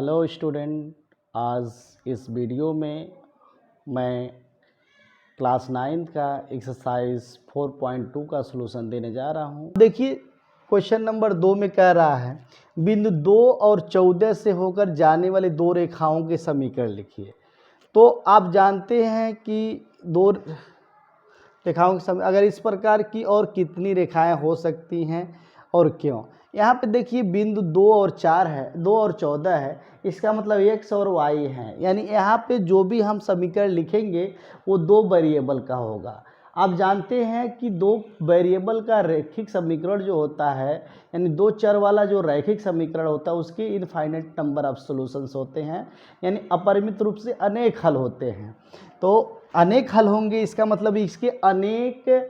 Hello student, आज इस video में मैं क्लास 9 का एक्सरसाइज 4.2 का सलूशन देने जा रहा हूं। देखिए क्वेश्चन नंबर 2 में कह रहा है बिंदु 2 और 14 से होकर जाने वाली दो रेखाओं के समीकरण लिखिए। तो आप जानते हैं कि दो रेखाओं के अगर इस प्रकार की और कितनी रेखाएं हो सकती हैं और क्यों। यहाँ पे देखिए बिंदु 2 और 4 है, 2 और 14 है, इसका मतलब x और y है। यानी यहाँ पे जो भी हम समीकरण लिखेंगे वो दो वेरिएबल का होगा। आप जानते हैं कि दो वेरिएबल का रैखिक समीकरण जो होता है, यानी दो चर वाला जो रैखिक समीकरण होता है उसके इनफाइनाइट नंबर ऑफ सॉल्यूशंस होते हैं, यानी अपरिमित रूप से अनेक हल होते हैं। तो अनेक हल होंगे, इसका मतलब इसके अनेक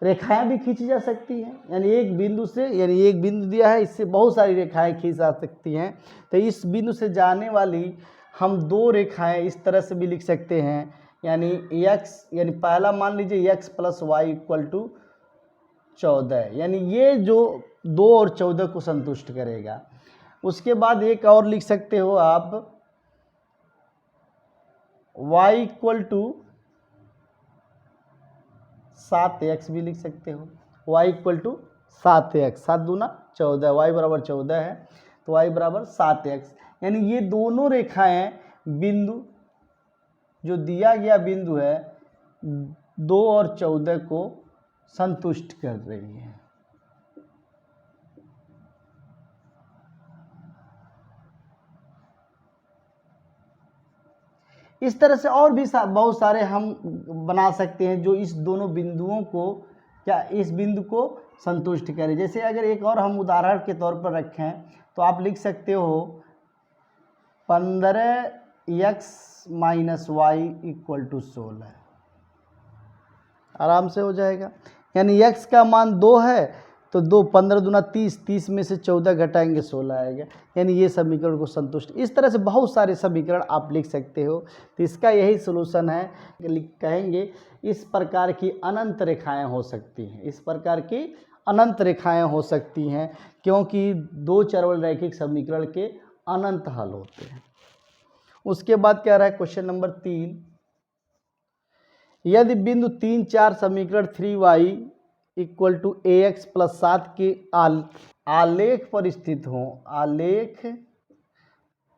रेखाएं भी खींची जा सकती हैं। यानी एक बिंदु से, यानी एक बिंदु दिया है, इससे बहुत सारी रेखाएं खींच जा सकती हैं। तो इस बिंदु से जाने वाली हम दो रेखाएं इस तरह से भी लिख सकते हैं, यानी x, यानी पहला मान लीजिए x plus y equal to 14, यानी ये जो 2 और 14 को संतुष्ट करेगा। उसके बाद एक और लिख सकते हो आप y इक्वल टू 7x भी लिख सकते हो। y इक्वल टू 7x, 7 दूना 14, y बराबर 14 है तो y बराबर 7x। यानी ये दोनों रेखाएं बिंदु जो दिया गया बिंदु है 2 और 14 को संतुष्ट कर रही है। इस तरह से और भी बहुत सारे हम बना सकते हैं जो इस दोनों बिंदुओं को, क्या इस बिंदु को संतुष्ट करें। जैसे अगर एक और हम उदाहरण के तौर पर रखें तो आप लिख सकते हो 15x minus Y equal to 16, आराम से हो जाएगा। यानी x का मान 2 है तो 2, 15 दूना 30, 30 में से 14 घटाएंगे 16 आएगा। यानी ये समीकरण को संतुष्ट। इस तरह से बहुत सारे समीकरण आप लिख सकते हो। तो इसका यही सलूशन है, कहेंगे इस प्रकार की अनंत रेखाएं हो सकती हैं, इस प्रकार की अनंत रेखाएं हो सकती हैं, क्योंकि दो चरवल रैखिक समीकरण के अनंत हल होते हैं। उसके बाद क्या रहा है क्वेश्चन नंबर 3, यदि बिंदु 3, 4 समीकरण 3y equal to ax plus 7 के आलेख पर स्थित हो, आलेख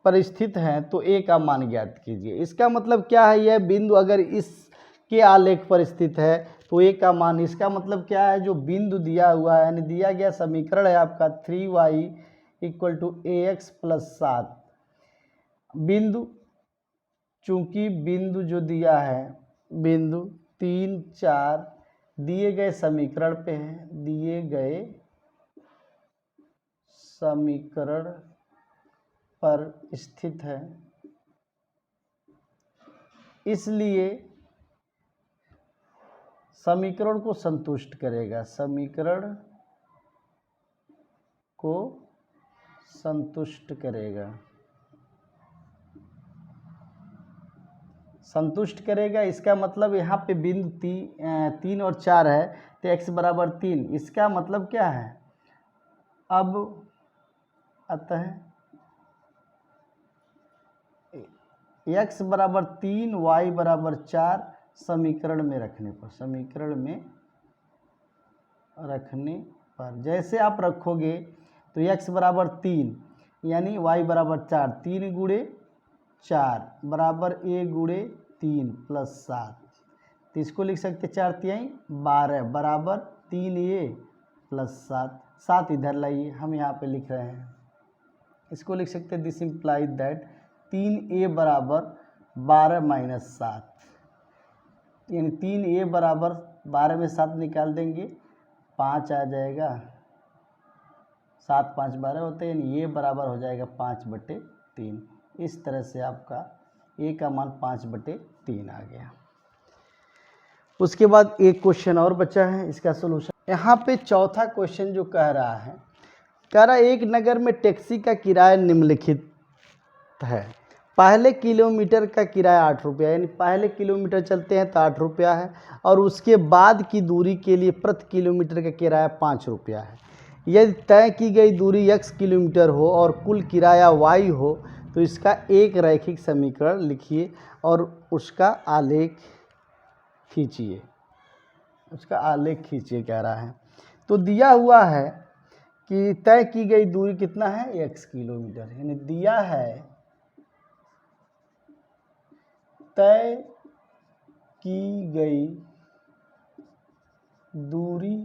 पर स्थित हैं तो a का मान ज्ञात कीजिए। इसका मतलब क्या है, यह बिंदु अगर इसके आलेख पर स्थित है तो a का मान, इसका मतलब क्या है, जो बिंदु दिया हुआ है, यानी दिया गया समीकरण है आपका 3y equal to ax plus 7। बिंदु, चूंकि बिंदु जो दिया है बिंदु 3, 4 दिए गए समीकरण पे है, दिए गए समीकरण पर स्थित है, इसलिए समीकरण को संतुष्ट करेगा, समीकरण को संतुष्ट करेगा, संतुष्ट करेगा। इसका मतलब यहाँ पे बिंदु 3 और 4 है तो x बराबर 3, इसका मतलब क्या है, अब अतः x बराबर 3, y बराबर 4 समीकरण में रखने पर, समीकरण में रखने पर जैसे आप रखोगे तो x बराबर 3 यानी y बराबर 4, 3 गुणे 4 बराबर a गुणे 3 प्लस 7, तो इसको लिख सकते 4 तिहाई 12 बराबर 3a प्लस 7, 7 इधर लाइए, हम यहाँ पे लिख रहे हैं, इसको लिख सकते दिस इम्प्लाइज दैट 3a बराबर 12 माइनस 7, यानी 3a बराबर 12 में 7 निकाल देंगे 5 आ जाएगा, 7 5 12 होते हैं, यानी ये बराबर हो जाएगा 5/3। इस तरह से आपका a का मान 5/3 आ गया। उसके बाद एक क्वेश्चन और बचा है, इसका सलूशन यहाँ पे चौथा क्वेश्चन जो कह रहा है, कह रहा है एक नगर में टैक्सी का किराया निम्नलिखित है। पहले किलोमीटर का किराया 8 रुपया, यानी पहले किलोमीटर चलते हैं तो 8 रुपया है, और उसके बाद की दूरी के लिए प्रति किलोमीटर का किराया 5 रुपया है। यदि तय की गई दूरी x किलोमीटर हो और कुल किराया y हो तो इसका एक रैखिक समीकरण लिखिए और उसका आलेख खींचिए, उसका आलेख खींचिए कह रहा है। तो दिया हुआ है कि तय की गई दूरी कितना है, x किलोमीटर, यानी दिया है तय की गई दूरी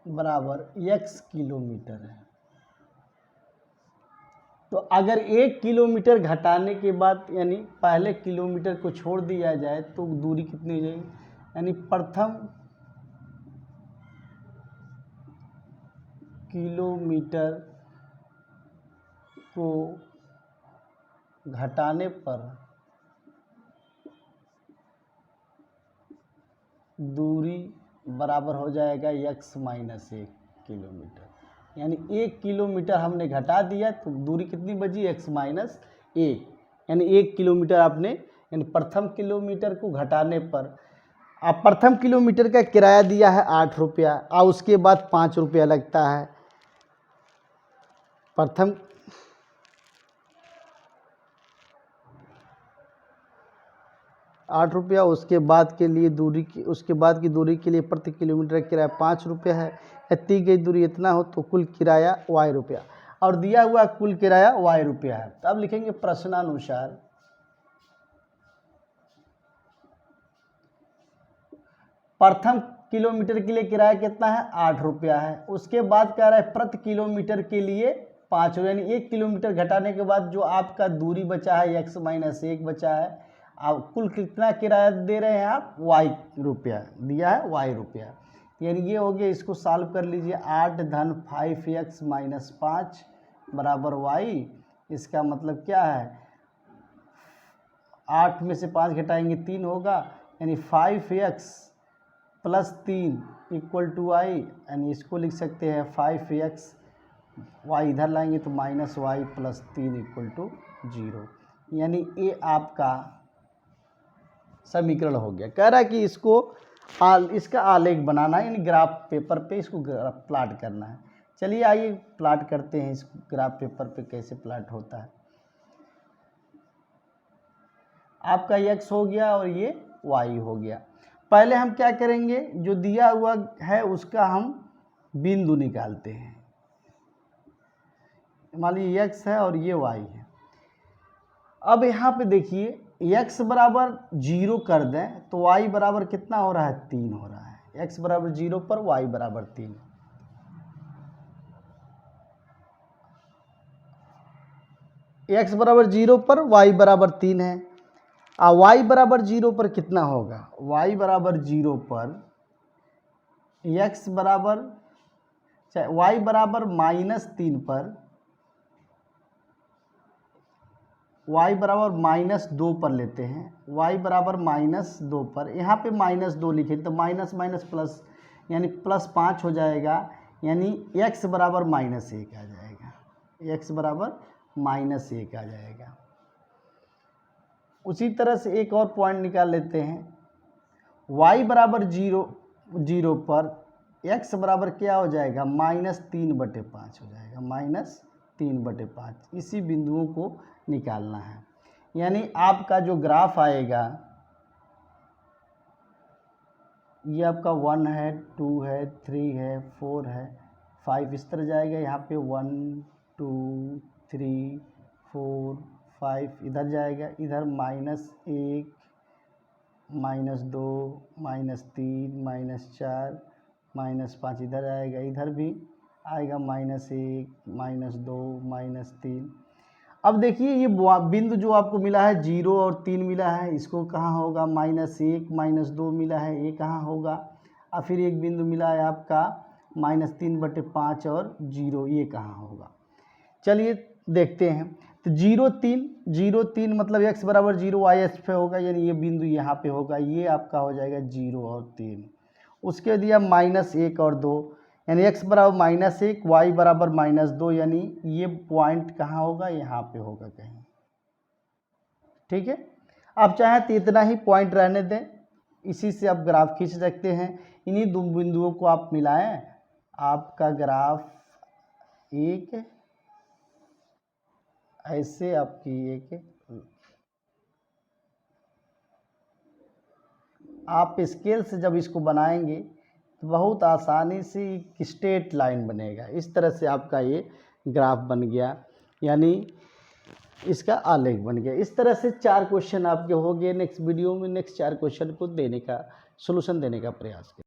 बराबर x किलोमीटर है। तो अगर 1 किलोमीटर घटाने के बाद यानी पहले किलोमीटर को छोड़ दिया जाए तो दूरी कितनी हो जाएगी, यानी प्रथम किलोमीटर को घटाने पर दूरी बराबर हो जाएगा x माइनस 1 किलोमीटर, यानी 1 किलोमीटर हमने घटा दिया तो दूरी कितनी बची, x माइनस 1, यानी 1 किलोमीटर आपने, यानी प्रथम किलोमीटर को घटाने पर आप प्रथम किलोमीटर का किराया दिया है 8 रुपया और उसके बाद 5 रुपया लगता है। प्रथम 8 रुपया, उसके बाद के लिए दूरी की, उसके बाद की दूरी के लिए प्रति किलोमीटर किराया 5 रुपया है। दी गई दूरी इतना हो तो कुल किराया y रुपया, और दिया हुआ कुल किराया y रुपया है। तो अब लिखेंगे प्रश्नानुसार प्रथम किलोमीटर के लिए किराया कितना है, 8 रुपया है। उसके बाद कह रहा है प्रति किलोमीटर के लिए 5 रुपया, यानी 1 किलोमीटर घटाने के बाद जो आपका दूरी बचा है x माइनस 1 बचा है, आप कुल कितना किराया दे रहे हैं, आप y रुपया दिया है, y रुपया, यानी ये हो गया। इसको सॉल्व कर लीजिए, 8 धन 5x माइनस 5 बराबर y। इसका मतलब क्या है, 8 में से 5 घटाएंगे 3 होगा, यानी 5x plus 3 equal to y, यानी इसको लिख सकते हैं 5x, y इधर लाएंगे तो minus y plus 3 equal to 0, यानी ये आपका समीकरण हो गया। कह रहा है कि इसको इसका आलेख बनाना है, यानी ग्राफ पेपर पे इसको प्लाट करना है। चलिए आइए प्लाट करते हैं, इस ग्राफ पेपर पे कैसे प्लाट होता है। आपका x हो गया और ये y हो गया। पहले हम क्या करेंगे, जो दिया हुआ है उसका हम बिंदु निकालते हैं। मान लीजिए x है और ये y है। अब यहाँ पे देखिए x बराबर 0 कर दें तो y बराबर कितना हो रहा है, 3 हो रहा है। x बराबर 0 पर y बराबर 3, x बराबर 0 पर y बराबर 3 है। और y बराबर 0 पर कितना होगा, y बराबर 0 पर x बराबर, y बराबर माइनस 3 पर, y बराबर माइनस 2 पर लेते हैं, y बराबर माइनस 2 पर, यहाँ पे माइनस 2 लिखे तो माइनस माइनस प्लस, यानी प्लस 5 हो जाएगा, यानी x बराबर माइनस 1 आ जाएगा, x बराबर माइनस 1 आ जाएगा। उसी तरह से एक और पॉइंट निकाल लेते हैं, y बराबर 0 पर x बराबर क्या हो जाएगा, माइनस 3/5 हो जाएगा, माइनस 3/5। इसी बिंदुओं को निकालना है, यानी आपका जो ग्राफ आएगा ये आपका 1 है, 2 है, 3 है, 4 है, 5 इस तरह जाएगा। यहाँ पे 1 2 3 4 5 इधर जाएगा, इधर -1 -2 -3 -4 -5 इधर आएगा, इधर भी आएगा -1 -2 -3। अब देखिए ये बिंदु जो आपको मिला है 0 और 3 मिला है, इसको कहाँ होगा, -1 -2 मिला है, ये कहाँ होगा। और फिर एक बिंदु मिला है आपका -3/5 और 0, ये कहाँ होगा। चलिए देखते हैं। तो 0 3 मतलब x बराबर 0 y एक्स पे होगा, यानी ये बिंदु यहाँ पे होगा, ये आपका हो जाएगा 0 और 3। उसके दिया -1 और 2, यानी x बराबर -1 y बराबर -2, यानी ये पॉइंट कहाँ होगा, यहाँ पे होगा कहीं। ठीक है, आप चाहें तो इतना ही पॉइंट रहने दें, इसी से आप ग्राफ खींच सकते हैं। इन्हीं दो बिंदुओं को आप मिलाएं, आपका ग्राफ एक ऐसे आपकी एक आप स्केल से जब इसको बनाएंगे तो बहुत आसानी से एक स्ट्रेट लाइन बनेगा। इस तरह से आपका ये ग्राफ बन गया, यानी इसका आलेख बन गया। इस तरह से 4 क्वेश्चन आपके हो गए। नेक्स्ट वीडियो में नेक्स्ट 4 क्वेश्चन को देने का सॉल्यूशन देने का प्रयास करें।